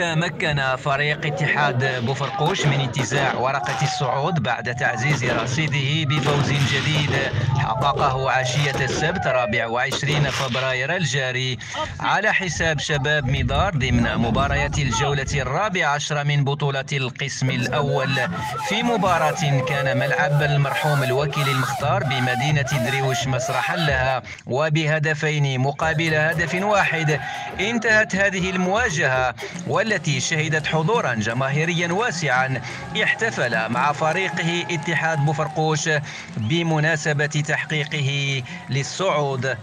تمكن فريق اتحاد بوفرقوش من انتزاع ورقة الصعود بعد تعزيز رصيده بفوز جديد حققه عشية السبت 24 فبراير الجاري على حساب شباب مدار ضمن مباريات الجولة 14 من بطولة القسم الأول، في مباراة كان ملعب المرحوم الوكيل المختار بمدينة دريوش مسرحا لها وبهدفين مقابل هدف واحد. انتهت هذه المواجهة والتي شهدت حضورا جماهيريا واسعا احتفل مع فريقه اتحاد بوفرقوش بمناسبة تحقيقه للصعود.